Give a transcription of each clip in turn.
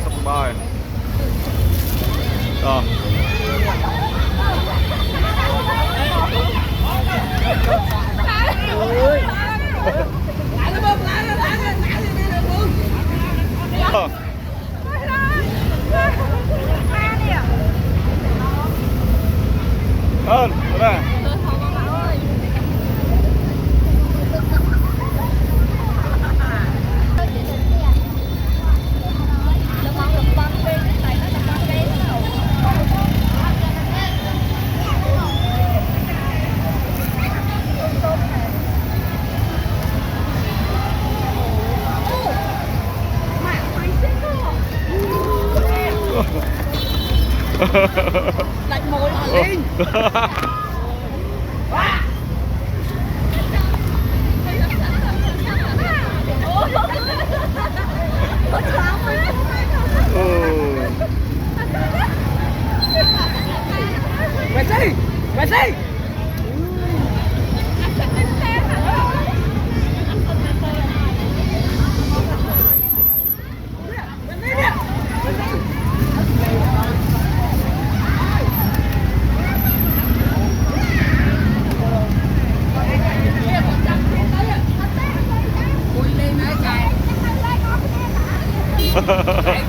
sắp bài đó. Ơn, đây. Lạnh môi hả Linh? Messi! Messi!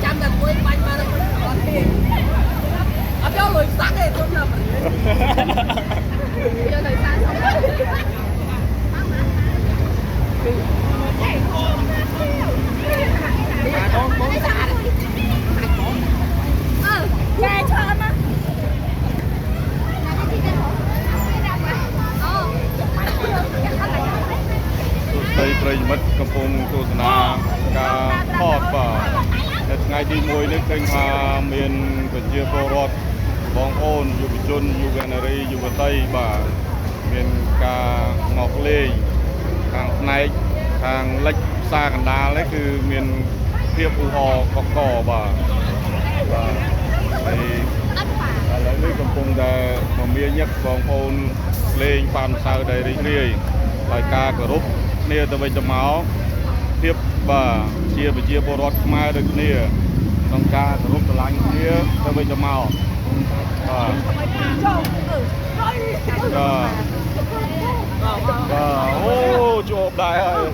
Trăm lần quên bánh mà nó còn thì ở đâu lùi sáng thì không làm cho lùi sáng xong nghe cho anh á đây trời mất cầm phong tu sna cả họp và ngày đi môi nước kênh hà miền của chia phô rọt bóng ôn dù bị chôn dù gần đây dù vào tây và miền cả ngọc lê hàng này hàng lệch xa gần đá lấy từ miền phía phù hò cỏ và đây lấy nước cầm phong là miền nhất bóng ôn lên phàm sao đây rì lại ca cờ rúp nia từ bên trong máu tiếp và chia bộ rót mai được nia trong ca từ lúc từ lạnh kia từ bên trong máu ô chụp đại ơi